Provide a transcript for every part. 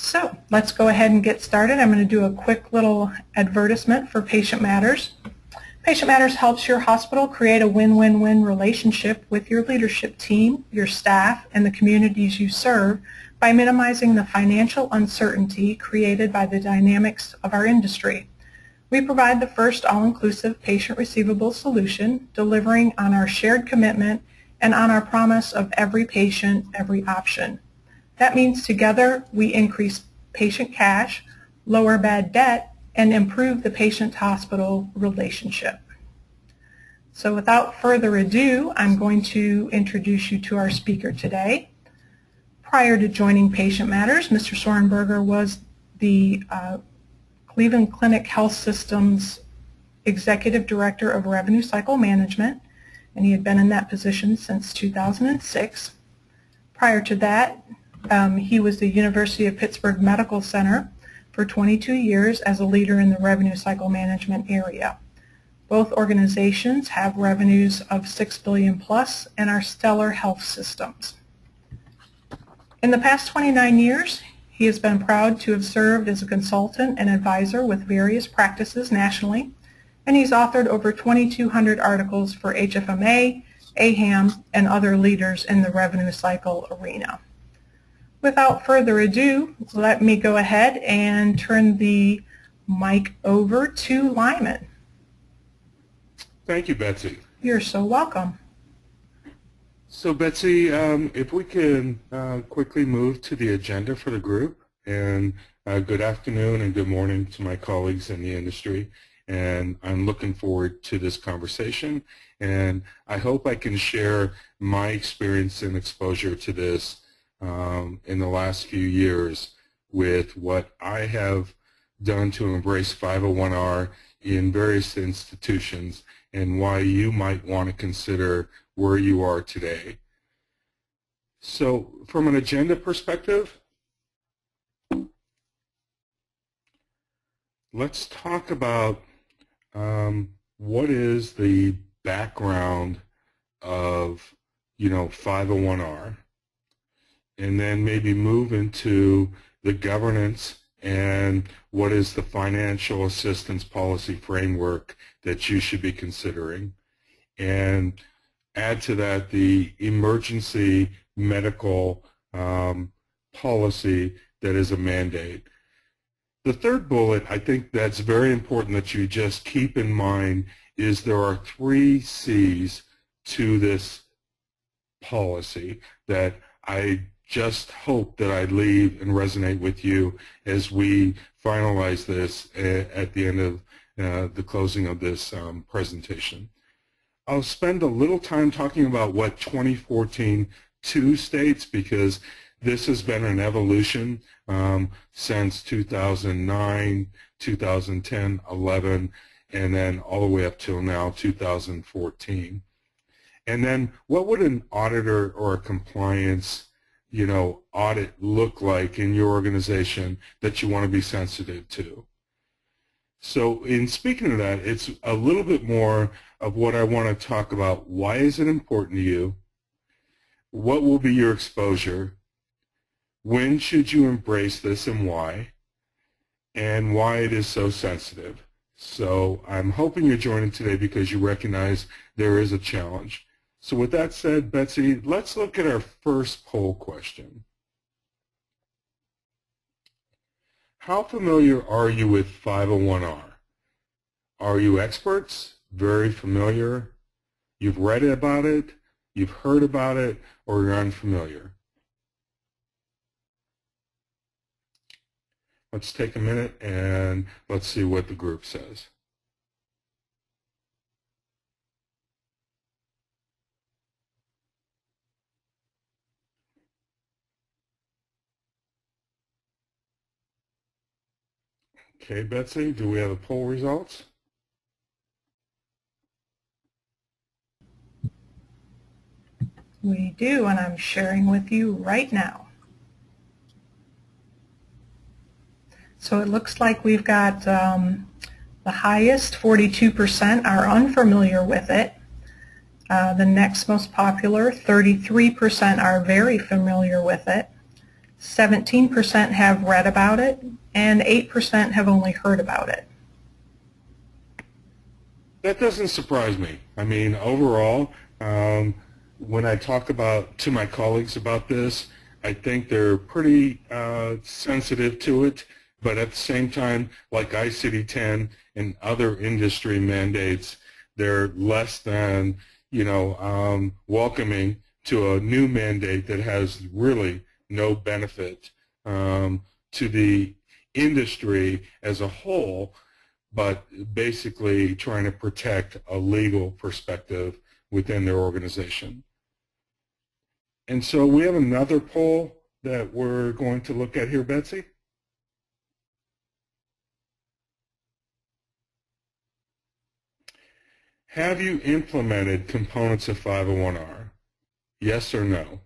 So let's go ahead and get started. I'm going to do a quick little advertisement for PatientMatters. PatientMatters helps your hospital create a win-win-win relationship with your leadership team, your staff, and the communities you serve by minimizing the financial uncertainty created by the dynamics of our industry. We provide the first all-inclusive patient receivable solution, delivering on our shared commitment and on our promise of every patient, every option. That means together we increase patient cash, lower bad debt, and improve the patient-hospital relationship. So without further ado, I'm going to introduce you to our speaker today. Prior to joining PatientMatters, Mr. Sorenberger was the Cleveland Clinic Health System's Executive Director of Revenue Cycle Management, and he had been in that position since 2006. Prior to that, he was the University of Pittsburgh Medical Center for 22 years as a leader in the revenue cycle management area. Both organizations have revenues of $6 billion plus and are stellar health systems. In the past 29 years, he has been proud to have served as a consultant and advisor with various practices nationally, and he's authored over 2,200 articles for HFMA, AHAM, and other leaders in the revenue cycle arena. Without further ado, let me go ahead and turn the mic over to Lyman. Thank you, Betsy. You're so welcome. So, Betsy, if we can quickly move to the agenda for the group. And good afternoon and good morning to my colleagues in the industry. And I'm looking forward to this conversation. And I hope I can share my experience and exposure to this in the last few years with what I have done to embrace 501R in various institutions and why you might want to consider where you are today. So from an agenda perspective, let's talk about what is the background of 501R, and then maybe move into the governance and what is the financial assistance policy framework that you should be considering, and add to that the emergency medical policy that is a mandate. The third bullet, I think that's very important that you just keep in mind, is there are 3 C's to this policy that I just hope that I leave and resonate with you as we finalize this at the end of the closing of this presentation. I'll spend a little time talking about what 2014-2 states, because this has been an evolution since 2009, 2010, 11, and then all the way up till now, 2014. And then what would an auditor or a compliance audit look like in your organization that you want to be sensitive to? So in speaking of that, it's a little bit more of what I want to talk about. Why is it important to you? What will be your exposure? When should you embrace this and why? And why it is so sensitive. So I'm hoping you're joining today because you recognize there is a challenge. So with that said, Betsy, let's look at our first poll question. How familiar are you with 501R? Are you experts? Very familiar? You've read about it? You've heard about it? Or you're unfamiliar? Let's take a minute and let's see what the group says. Okay, Betsy, do we have the poll results? We do, and I'm sharing with you right now. So it looks like we've got the highest, 42%, are unfamiliar with it. The next most popular, 33%, are very familiar with it. 17% have read about it, and 8% have only heard about it. That doesn't surprise me. I mean, overall, when I talk to my colleagues about this, I think they're pretty sensitive to it, but at the same time, like ICD-10 and other industry mandates, they're less than, welcoming to a new mandate that has really no benefit to the industry as a whole, but basically trying to protect a legal perspective within their organization. And so we have another poll that we're going to look at here, Betsy. Have you implemented components of 501R? Yes or no?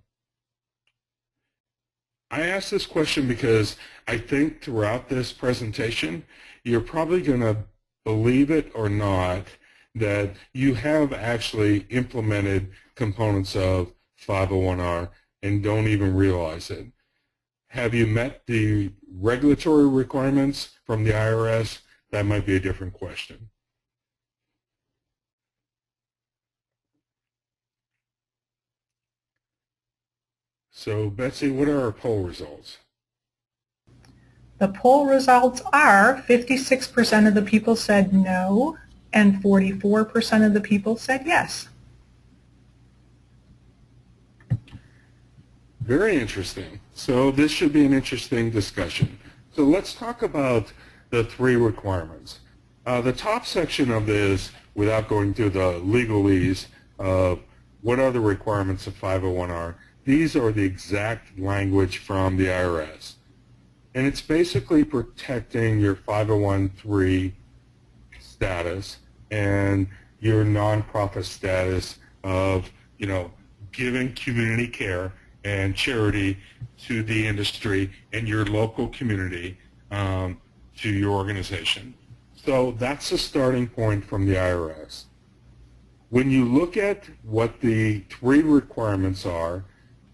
I ask this question because I think throughout this presentation, you're probably going to believe it or not that you have actually implemented components of 501R and don't even realize it. Have you met the regulatory requirements from the IRS? That might be a different question. So, Betsy, what are our poll results? The poll results are 56% of the people said no, and 44% of the people said yes. Very interesting. So this should be an interesting discussion. So let's talk about the three requirements. The top section of this, without going through the legalese of what are the requirements of 501R, these are the exact language from the IRS. And it's basically protecting your 501(c)(3) status and your nonprofit status of, giving community care and charity to the industry and your local community to your organization. So that's the starting point from the IRS. When you look at what the three requirements are,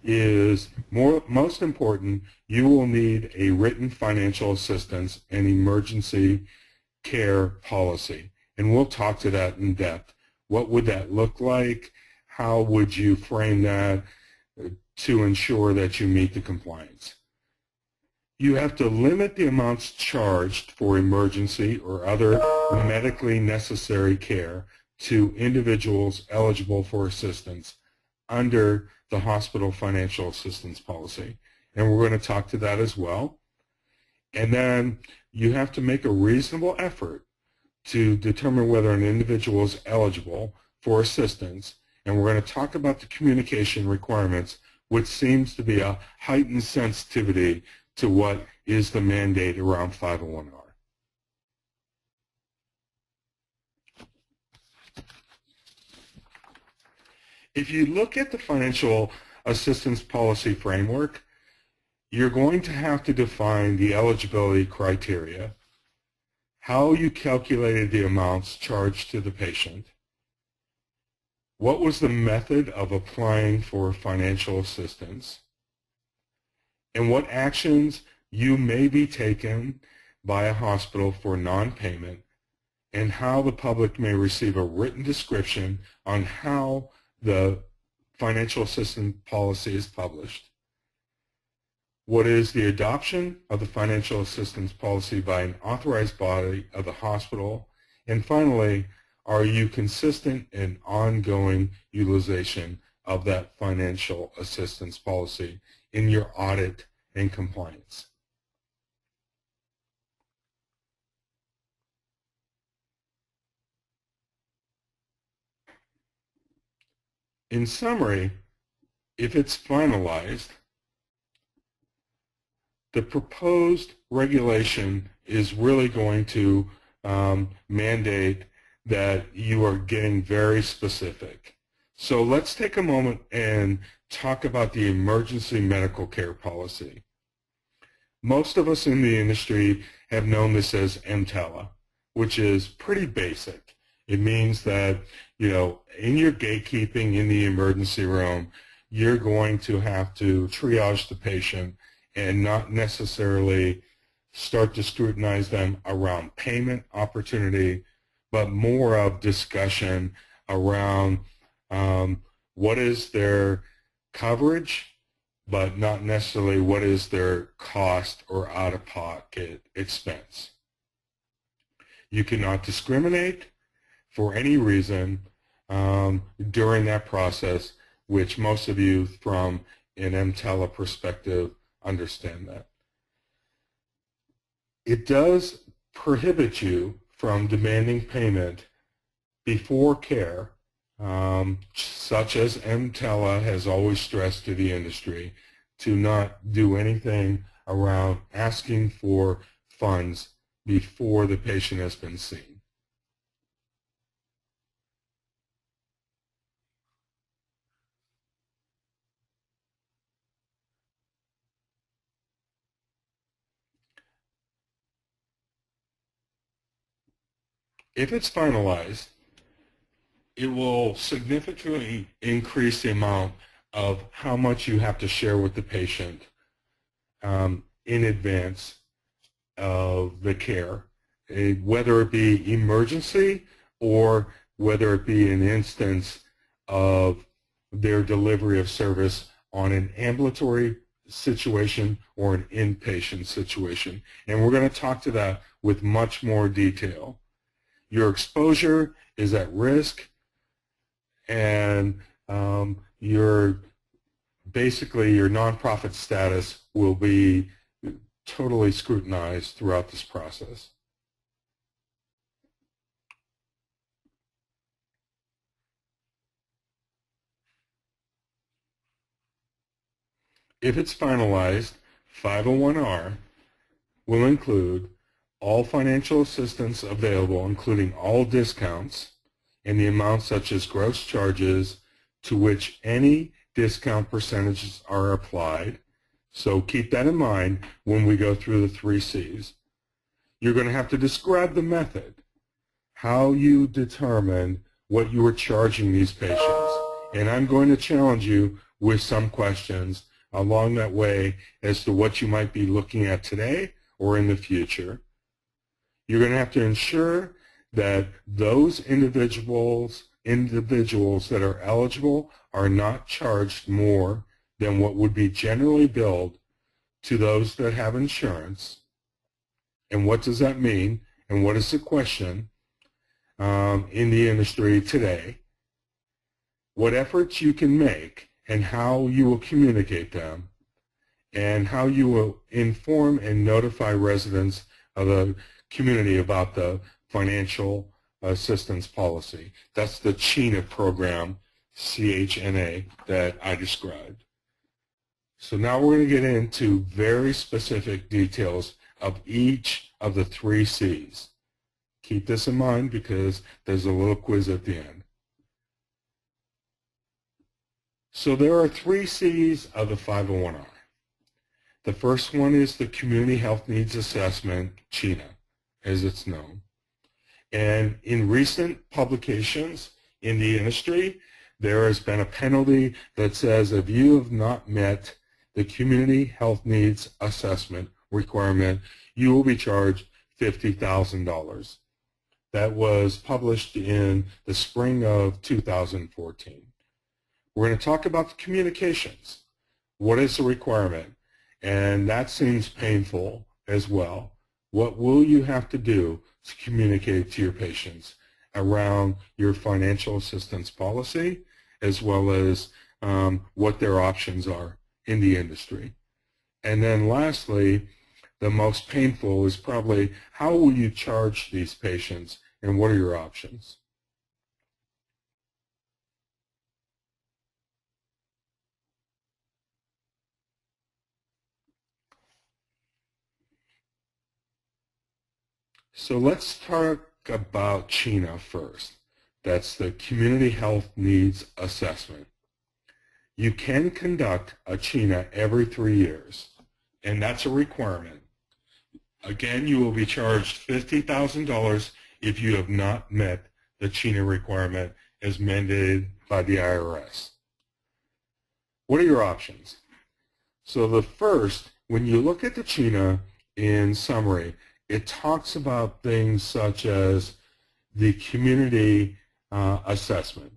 is most important, you will need a written financial assistance and emergency care policy. And we'll talk to that in depth. What would that look like? How would you frame that to ensure that you meet the compliance? You have to limit the amounts charged for emergency or other medically necessary care to individuals eligible for assistance under the hospital financial assistance policy. And we're going to talk to that as well. And then you have to make a reasonable effort to determine whether an individual is eligible for assistance. And we're going to talk about the communication requirements, which seems to be a heightened sensitivity to what is the mandate around 501R. If you look at the financial assistance policy framework, you're going to have to define the eligibility criteria, how you calculated the amounts charged to the patient, what was the method of applying for financial assistance, and what actions you may be taken by a hospital for non-payment, and how the public may receive a written description on how the financial assistance policy is published. What is the adoption of the financial assistance policy by an authorized body of the hospital? And finally, are you consistent in ongoing utilization of that financial assistance policy in your audit and compliance? In summary, if it's finalized, the proposed regulation is really going to mandate that you are getting very specific. So let's take a moment and talk about the emergency medical care policy. Most of us in the industry have known this as EMTALA, which is pretty basic. It means that, in your gatekeeping in the emergency room, you're going to have to triage the patient and not necessarily start to scrutinize them around payment opportunity, but more of discussion around what is their coverage, but not necessarily what is their cost or out-of-pocket expense. You cannot discriminate for any reason during that process, which most of you from an MTELA perspective understand that. It does prohibit you from demanding payment before care, such as MTELA has always stressed to the industry, to not do anything around asking for funds before the patient has been seen. If it's finalized, it will significantly increase the amount of how much you have to share with the patient in advance of the care, whether it be emergency or whether it be an instance of their delivery of service on an ambulatory situation or an inpatient situation. And we're going to talk to that with much more detail. Your exposure is at risk, and basically your nonprofit status will be totally scrutinized throughout this process. If it's finalized, 501R will include all financial assistance available, including all discounts and the amounts such as gross charges to which any discount percentages are applied. So keep that in mind when we go through the 3 C's. You're going to have to describe the method, how you determine what you are charging these patients. And I'm going to challenge you with some questions along that way as to what you might be looking at today or in the future. You're going to have to ensure that those individuals that are eligible are not charged more than what would be generally billed to those that have insurance. And what does that mean? And what is the question in the industry today? What efforts you can make and how you will communicate them, and how you will inform and notify residents of the community about the financial assistance policy. That's the CHENA program, CHNA, that I described. So now we're going to get into very specific details of each of the 3 C's. Keep this in mind because there's a little quiz at the end. So there are 3 C's of the 501R. The first one is the Community Health Needs Assessment, CHENA, as it's known. And in recent publications in the industry, there has been a penalty that says if you have not met the Community Health Needs Assessment requirement, you will be charged $50,000. That was published in the spring of 2014. We're going to talk about the communications. What is the requirement? And that seems painful as well. What will you have to do to communicate to your patients around your financial assistance policy, as well as what their options are in the industry? And then lastly, the most painful is probably how will you charge these patients and what are your options? So let's talk about CHENA first. That's the Community Health Needs Assessment. You can conduct a CHENA every 3 years, and that's a requirement. Again, you will be charged $50,000 if you have not met the CHENA requirement as mandated by the IRS. What are your options? So the first when you look at the CHENA in summary, it talks about things such as the community assessment.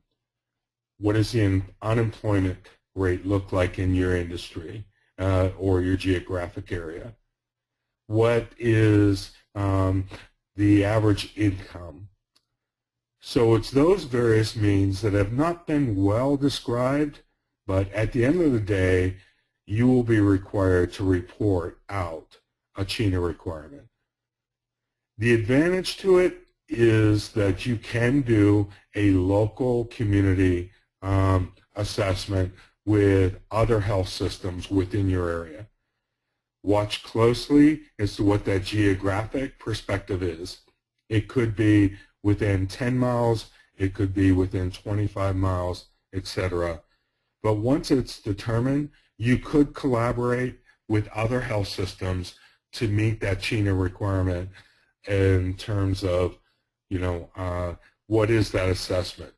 What does the unemployment rate look like in your industry or your geographic area? What is the average income? So it's those various means that have not been well described, but at the end of the day, you will be required to report out a CHENA requirement. The advantage to it is that you can do a local community assessment with other health systems within your area. Watch closely as to what that geographic perspective is. It could be within 10 miles, it could be within 25 miles, etc. But once it's determined, you could collaborate with other health systems to meet that CHENA requirement in terms of, what is that assessment.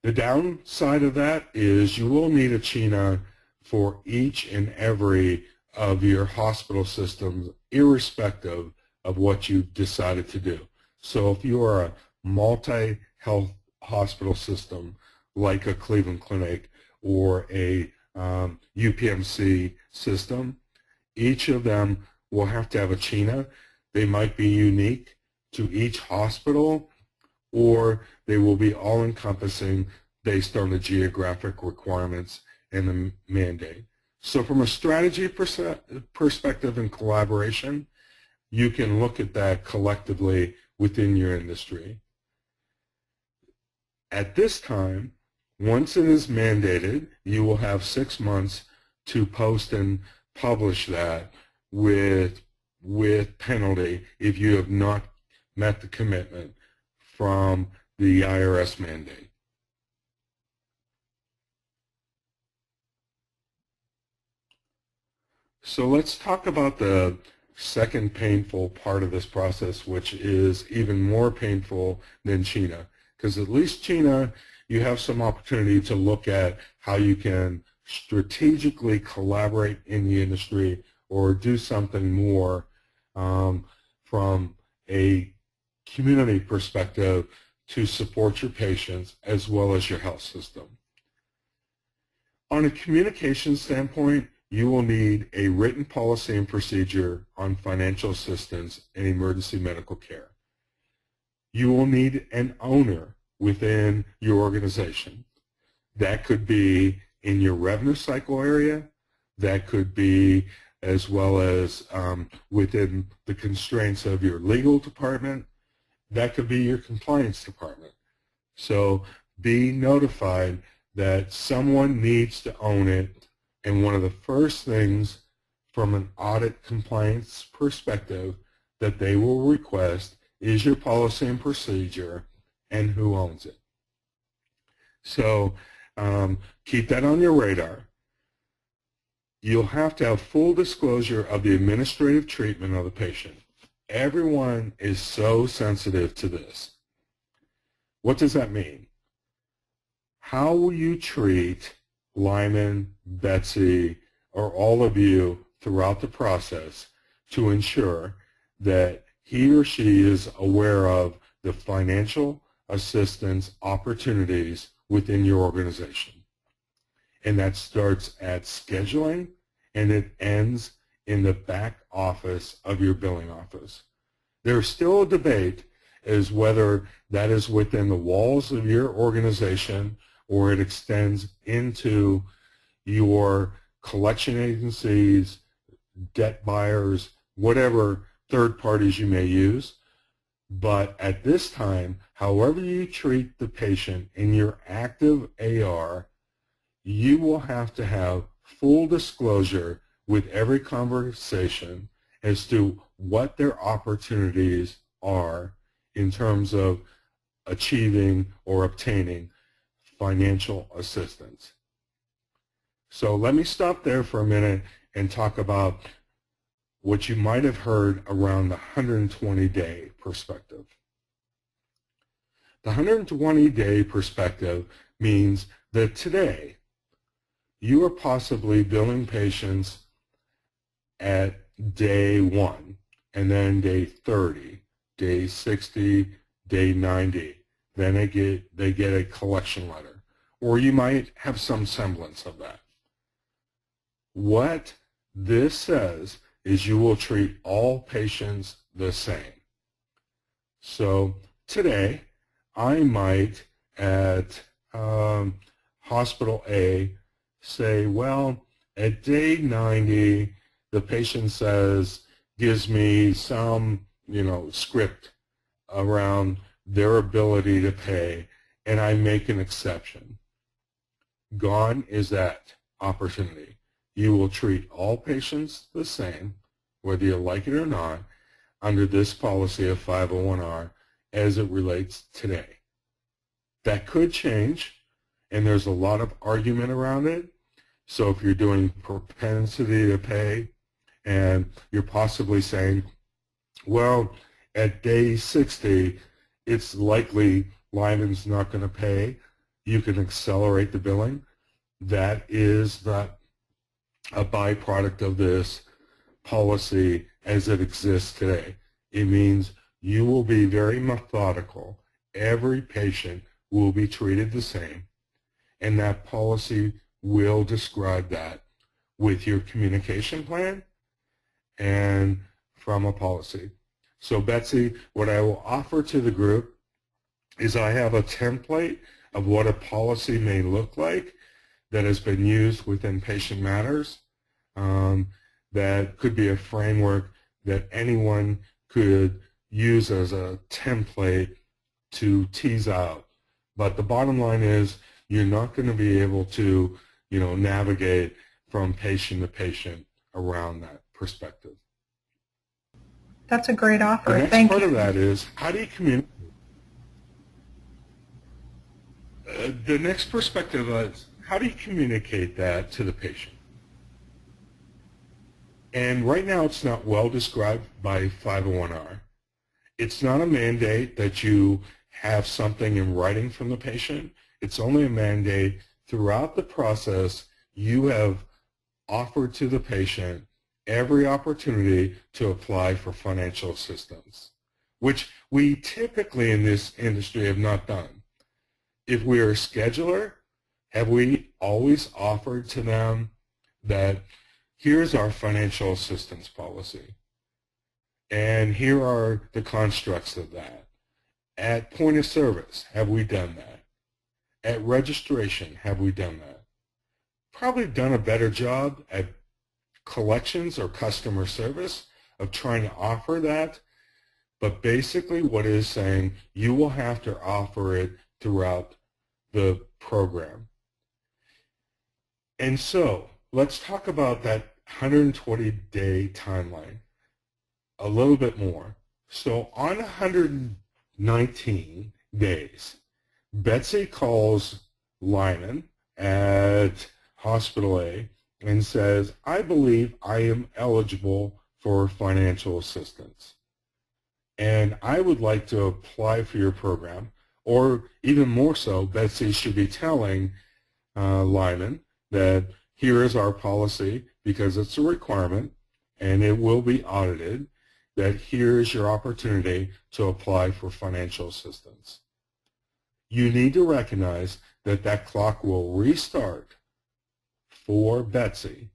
The downside of that is you will need a CHENA for each and every of your hospital systems, irrespective of what you've decided to do. So if you are a multi-health hospital system like a Cleveland Clinic or a UPMC system, each of them will have to have a CHENA. They might be unique to each hospital, or they will be all-encompassing based on the geographic requirements and the mandate. So from a strategy perspective and collaboration, you can look at that collectively within your industry. At this time, once it is mandated, you will have 6 months to post and publish that with penalty if you have not met the commitment from the IRS mandate. So let's talk about the second painful part of this process, which is even more painful than CHENA. Because at least CHENA, you have some opportunity to look at how you can strategically collaborate in the industry or do something more from a community perspective to support your patients as well as your health system. On a communication standpoint, you will need a written policy and procedure on financial assistance and emergency medical care. You will need an owner within your organization. That could be in your revenue cycle area. That could be as well as within the constraints of your legal department. That could be your compliance department. So be notified that someone needs to own it, and one of the first things from an audit compliance perspective that they will request is your policy and procedure and who owns it. So keep that on your radar. You'll have to have full disclosure of the administrative treatment of the patient. Everyone is so sensitive to this. What does that mean? How will you treat Lyman, Betsy, or all of you throughout the process to ensure that he or she is aware of the financial assistance opportunities within your organization? And that starts at scheduling and it ends in the back office of your billing office. There's still a debate as whether that is within the walls of your organization or it extends into your collection agencies, debt buyers, whatever third parties you may use. But at this time, however you treat the patient in your active AR, you will have to have full disclosure with every conversation as to what their opportunities are in terms of achieving or obtaining financial assistance. So let me stop there for a minute and talk about what you might have heard around the 120-day perspective. The 120-day perspective means that today you are possibly billing patients at day 1, and then day 30, day 60, day 90. Then they get a collection letter. Or you might have some semblance of that. What this says is you will treat all patients the same. So today, I might at hospital A say, well, at day 90, the patient gives me some, script around their ability to pay, and I make an exception. Gone is that opportunity. You will treat all patients the same, whether you like it or not, under this policy of 501R as it relates today. That could change, and there's a lot of argument around it. So if you're doing propensity to pay, and you're possibly saying, well, at day 60, it's likely Lyman's not going to pay, you can accelerate the billing. That is not a byproduct of this policy as it exists today. It means you will be very methodical. Every patient will be treated the same, and that policy will describe that with your communication plan and from a policy. So Betsy, what I will offer to the group is I have a template of what a policy may look like that has been used within PatientMatters. That could be a framework that anyone could use as a template to tease out. But the bottom line is you're not going to be able to, navigate from patient to patient around that perspective. That's a great offer. The next Thank part you. of that is how do you communicate? The next perspective is how do you communicate that to the patient? And right now it's not well described by 501R. It's not a mandate that you have something in writing from the patient. It's only a mandate throughout the process you have offered to the patient every opportunity to apply for financial assistance, which we typically in this industry have not done. If we are a scheduler, have we always offered to them that here's our financial assistance policy, and here are the constructs of that? At point of service, have we done that? At registration, have we done that? Probably done a better job at collections or customer service of trying to offer that, but basically what it is saying, you will have to offer it throughout the program. And so let's talk about that 120-day timeline a little bit more. So on 119 days, Betsy calls Lyman at Hospital A and says, I believe I am eligible for financial assistance, and I would like to apply for your program. Or even more so, Betsy should be telling Lyman that here is our policy, because it's a requirement and it will be audited, that here is your opportunity to apply for financial assistance. You need to recognize that that clock will restart for Betsy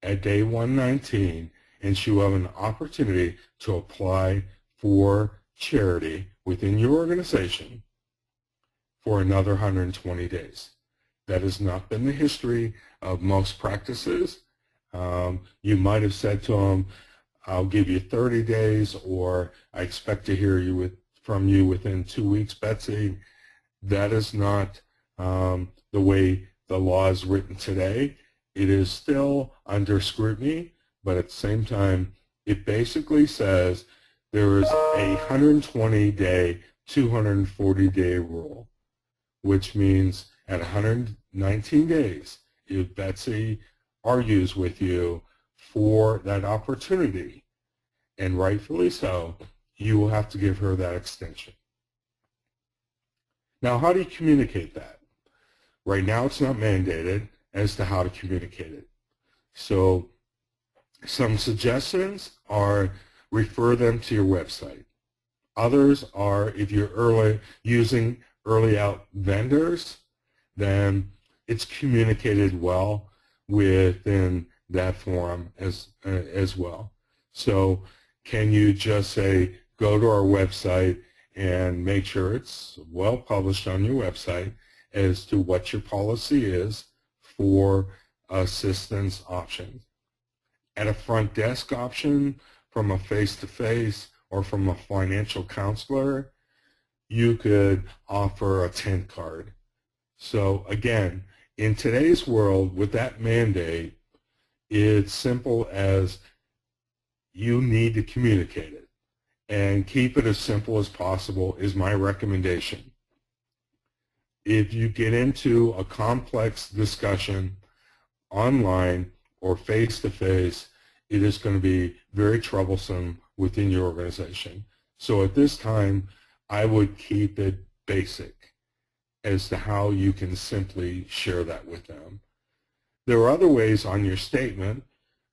at day 119, and she will have an opportunity to apply for charity within your organization for another 120 days. That has not been the history of most practices. You might have said to them, I'll give you 30 days, or I expect to hear from you within 2 weeks, Betsy. That is not the way the law is written today. It is still under scrutiny, but at the same time, it basically says there is a 120-day, 240-day rule, which means at 119 days, if Betsy argues with you for that opportunity, and rightfully so, you will have to give her that extension. Now, how do you communicate that? Right now, it's not mandated as to how to communicate it. So Some suggestions are refer them to your website. Others are, if you're using early out vendors, then it's communicated well within that forum as well. So can you just say, go to our website and make sure it's well published on your website as to what your policy is for assistance options. At a front desk option, from a face-to-face, or from a financial counselor, you could offer a tent card. So again, in today's world, with that mandate, it's simple as you need to communicate it. And keep it as simple as possible is my recommendation. If you get into a complex discussion online or face-to-face, it is going to be very troublesome within your organization. So at this time, I would keep it basic as to how you can simply share that with them. There are other ways on your statement.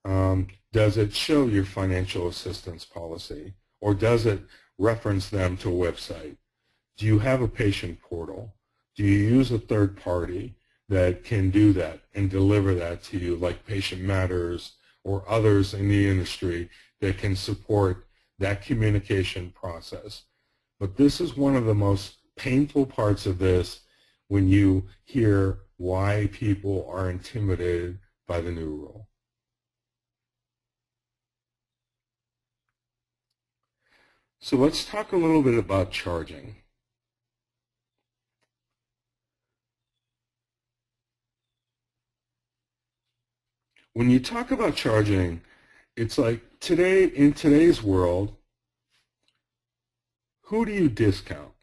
Does it show your financial assistance policy, or does it reference them to a website? Do you have a patient portal? Do you use a third party that can do that and deliver that to you, like PatientMatters or others in the industry that can support that communication process? But this is one of the most painful parts of this when you hear why people are intimidated by the new rule. So let's talk a little bit about charging. When you talk about charging, it's like in today's world, who do you discount?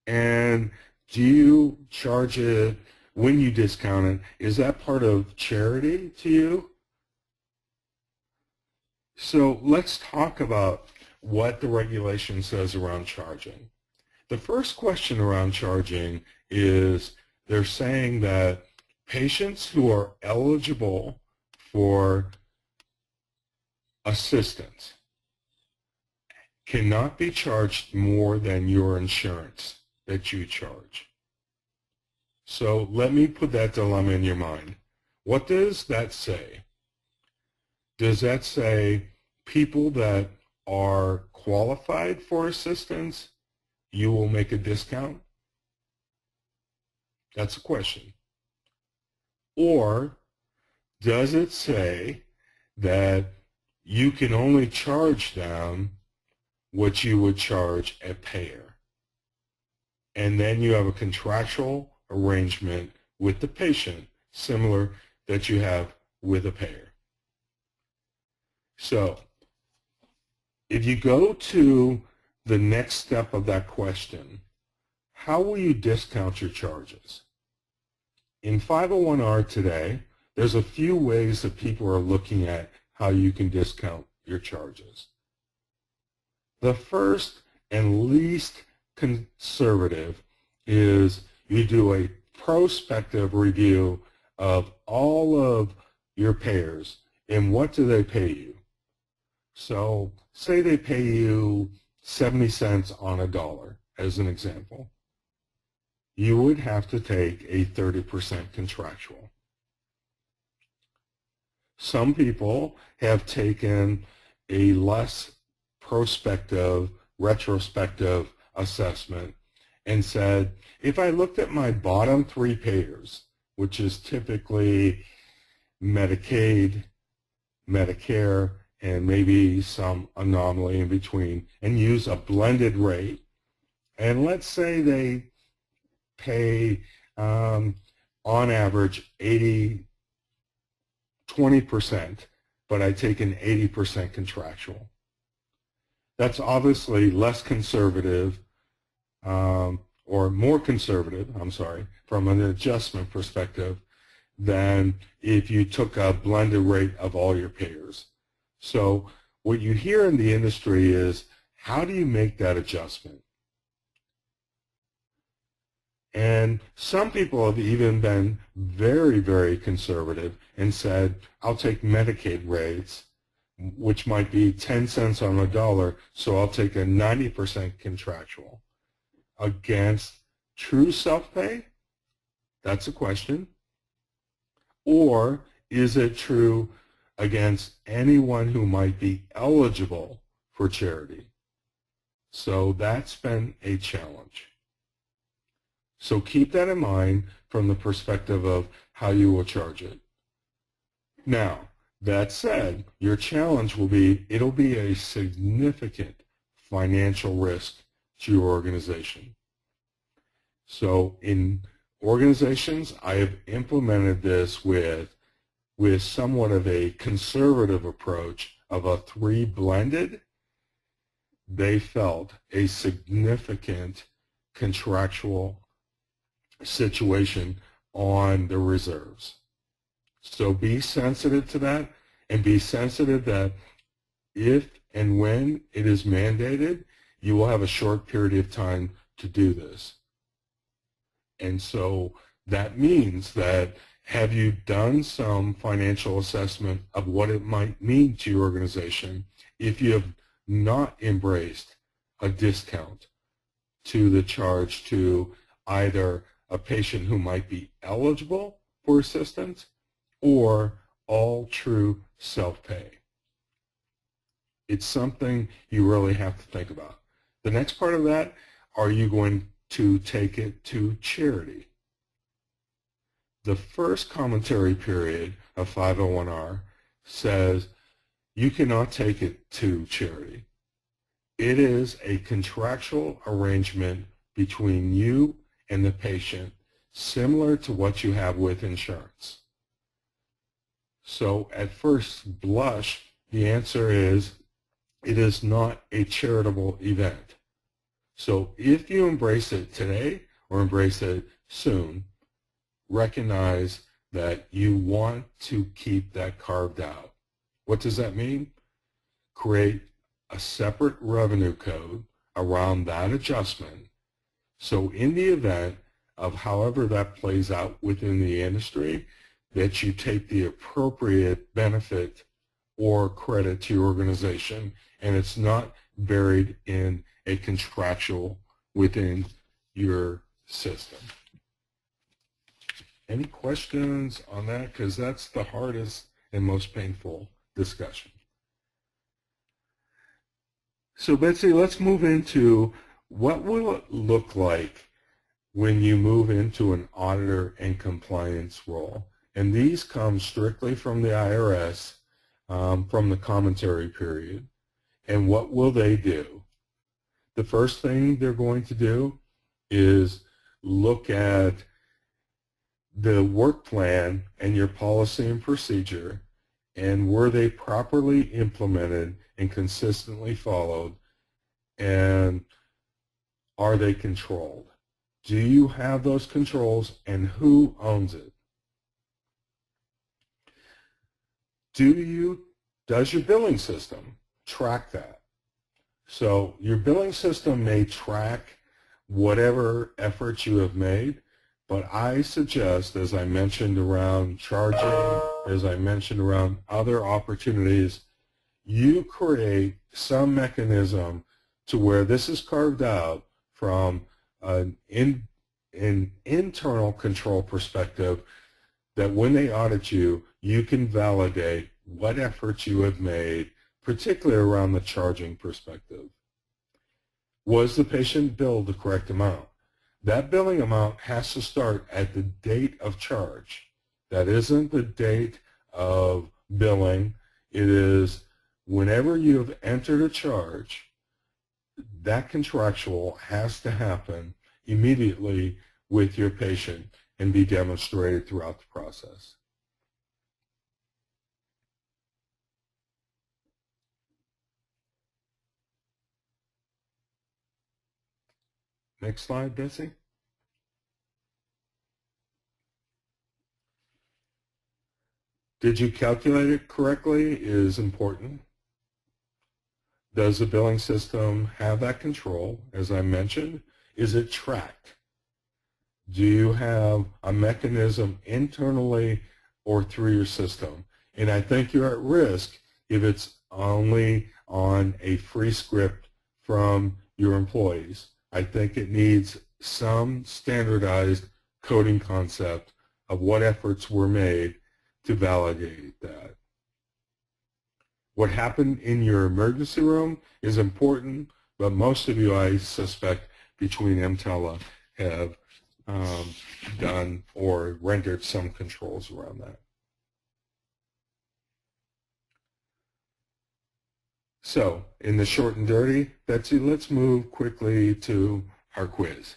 And do you charge it when you discount it? Is that part of charity to you? So let's talk about what the regulation says around charging. The first question around charging is they're saying that patients who are eligible for assistance cannot be charged more than your insurance that you charge. So let me put that dilemma in your mind. What does that say? Does that say people that are qualified for assistance, you will make a discount? That's a question. Or does it say that you can only charge them what you would charge a payer? And then you have a contractual arrangement with the patient similar that you have with a payer. So if you go to the next step of that question, how will you discount your charges? In 501R today, there's a few ways that people are looking at how you can discount your charges. The first and least conservative is you do a prospective review of all of your payers and what do they pay you. So say they pay you 70 cents on a dollar as an example. You would have to take a 30% contractual. Some people have taken a less prospective, retrospective assessment and said, if I looked at my bottom three payers, which is typically Medicaid, Medicare, and maybe some anomaly in between, and use a blended rate, and let's say they pay on average 20%, but I take an 80% contractual. That's obviously less conservative, or more conservative, I'm sorry, from an adjustment perspective than if you took a blended rate of all your payers. So what you hear in the industry is, how do you make that adjustment? And some people have even been very, very conservative and said, I'll take Medicaid rates, which might be 10 cents on a dollar, so I'll take a 90% contractual against true self-pay. That's a question. Or is it true against anyone who might be eligible for charity? So that's been a challenge. So keep that in mind from the perspective of how you will charge it. Now, that said, your challenge will be, it'll be a significant financial risk to your organization. So in organizations, I have implemented this with somewhat of a conservative approach of a 3 blended. They felt a significant contractual situation on the reserves. So be sensitive to that, and be sensitive that if and when it is mandated, you will have a short period of time to do this. And so that means that, have you done some financial assessment of what it might mean to your organization if you have not embraced a discount to the charge to either a patient who might be eligible for assistance or all true self-pay? It's something you really have to think about. The next part of that, are you going to take it to charity? The first commentary period of 501R says you cannot take it to charity. It is a contractual arrangement between you and the patient, similar to what you have with insurance. So at first blush, the answer is it is not a charitable event. So if you embrace it today or embrace it soon, recognize that you want to keep that carved out. What does that mean? Create a separate revenue code around that adjustment. So in the event of however that plays out within the industry, that you take the appropriate benefit or credit to your organization, and it's not buried in a contractual within your system. Any questions on that? Because that's the hardest and most painful discussion. So Betsy, let's move into what will it look like when you move into an auditor and compliance role. And these come strictly from the IRS, from the commentary period. And what will they do? The first thing they're going to do is look at the work plan and your policy and procedure, and were they properly implemented and consistently followed, and are they controlled? Do you have those controls, and who owns it? Does your billing system track that? So your billing system may track whatever efforts you have made, but I suggest, as I mentioned around charging, as I mentioned around other opportunities, you create some mechanism to where this is carved out from an internal control perspective, that when they audit you, you can validate what efforts you have made, particularly around the charging perspective. Was the patient billed the correct amount? That billing amount has to start at the date of charge. That isn't the date of billing. It is whenever you have entered a charge, that contractual has to happen immediately with your patient and be demonstrated throughout the process. Next slide, Betsy. Did you calculate it correctly is important. Does the billing system have that control? As I mentioned, is it tracked? Do you have a mechanism internally or through your system? And I think you're at risk if it's only on a free script from your employees. I think it needs some standardized coding concept of what efforts were made to validate that. What happened in your emergency room is important, but most of you, I suspect, between MTELA have done or rendered some controls around that. So, in the short and dirty, Betsy, let's move quickly to our quiz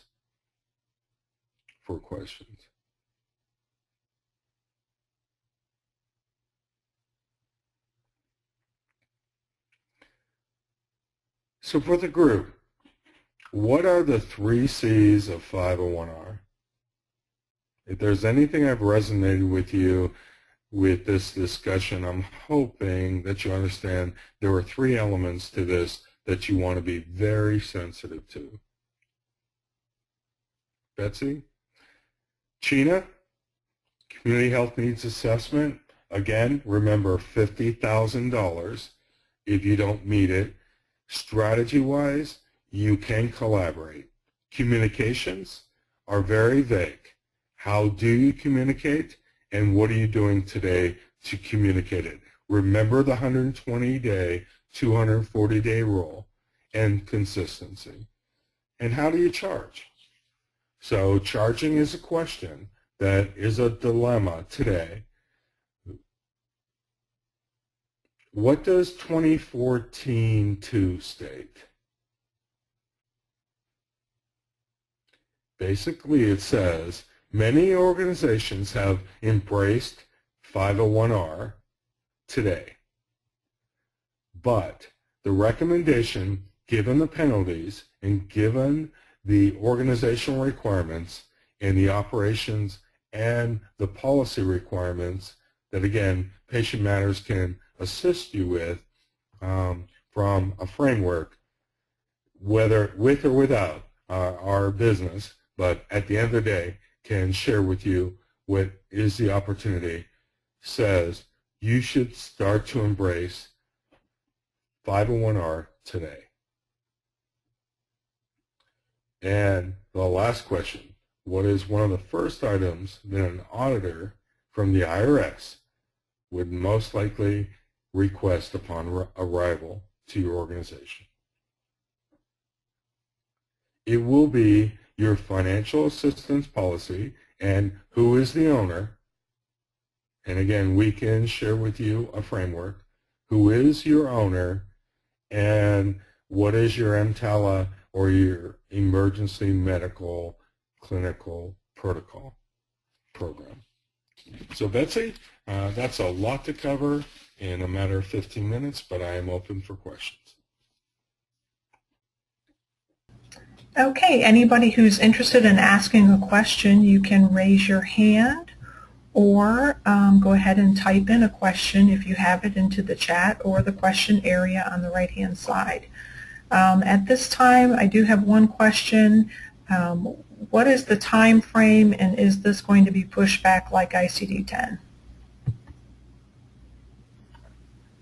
for questions. So for the group, what are the 3 C's of 501R? If there's anything I've resonated with you with this discussion, I'm hoping that you understand there are 3 elements to this that you want to be very sensitive to. Betsy? CHENA, Community Health Needs Assessment. Again, remember $50,000 if you don't meet it. Strategy-wise, you can collaborate. Communications are very vague. How do you communicate, and what are you doing today to communicate it? Remember the 120-day, 240-day rule and consistency. And how do you charge? So charging is a question that is a dilemma today. What does 2014-2 state? Basically, it says many organizations have embraced 501R today, but the recommendation, given the penalties and given the organizational requirements and the operations and the policy requirements that, again, Patient Matters can assist you with from a framework, whether with or without our business, but at the end of the day can share with you what is the opportunity, says you should start to embrace 501R today. And the last question, what is one of the first items that an auditor from the IRS would most likely request upon arrival to your organization? It will be your financial assistance policy and who is the owner. And again, we can share with you a framework. Who is your owner and what is your MTALA or your emergency medical clinical protocol program. So Betsy, that's a lot to cover in a matter of 15 minutes, but I am open for questions. Okay, anybody who's interested in asking a question, you can raise your hand or go ahead and type in a question if you have it into the chat or the question area on the right-hand side. At this time, I do have one question. What is the time frame, and is this going to be pushed back like ICD-10?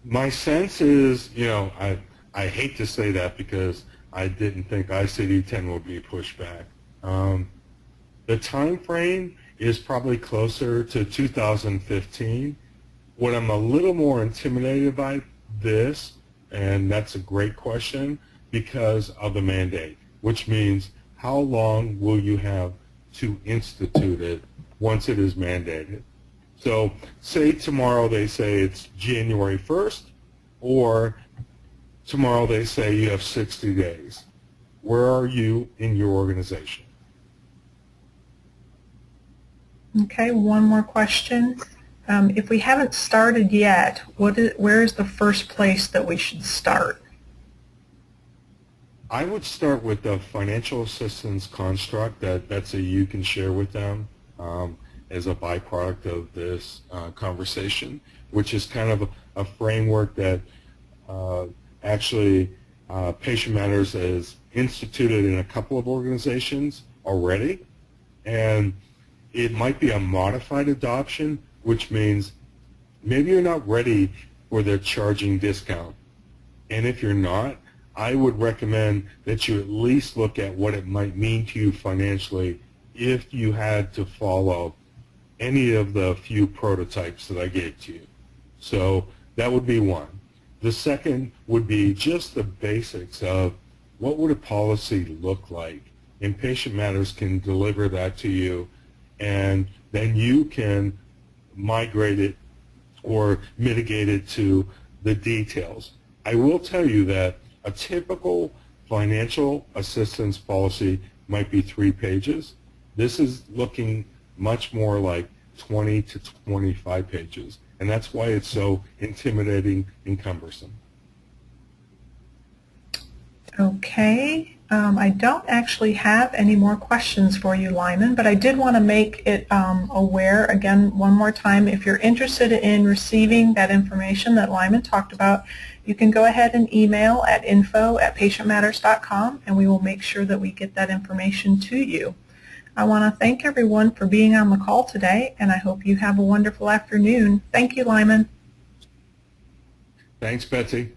My sense is, I hate to say that because I didn't think ICD-10 would be pushed back. The time frame is probably closer to 2015. What I'm a little more intimidated by this, and that's a great question, because of the mandate, which means how long will you have to institute it once it is mandated? So say tomorrow they say it's January 1st, or tomorrow they say you have 60 days. Where are you in your organization? Okay, one more question. If we haven't started yet, where is the first place that we should start? I would start with the financial assistance construct that Betsy, you can share with them as a byproduct of this conversation, which is kind of a framework that actually Patient Matters has instituted in a couple of organizations already. And it might be a modified adoption, which means maybe you're not ready for their charging discount. And if you're not, I would recommend that you at least look at what it might mean to you financially if you had to follow any of the few prototypes that I gave to you. So that would be one. The second would be just the basics of what would a policy look like, and Patient Matters can deliver that to you, and then you can migrate it or mitigate it to the details. I will tell you that a typical financial assistance policy might be 3 pages. This is looking much more like 20 to 25 pages, and that's why it's so intimidating and cumbersome. Okay. I don't actually have any more questions for you, Lyman, but I did want to make it aware again one more time. If you're interested in receiving that information that Lyman talked about, you can go ahead and email at info@patientmatters.com, and we will make sure that we get that information to you. I want to thank everyone for being on the call today, and I hope you have a wonderful afternoon. Thank you, Lyman. Thanks, Betsy.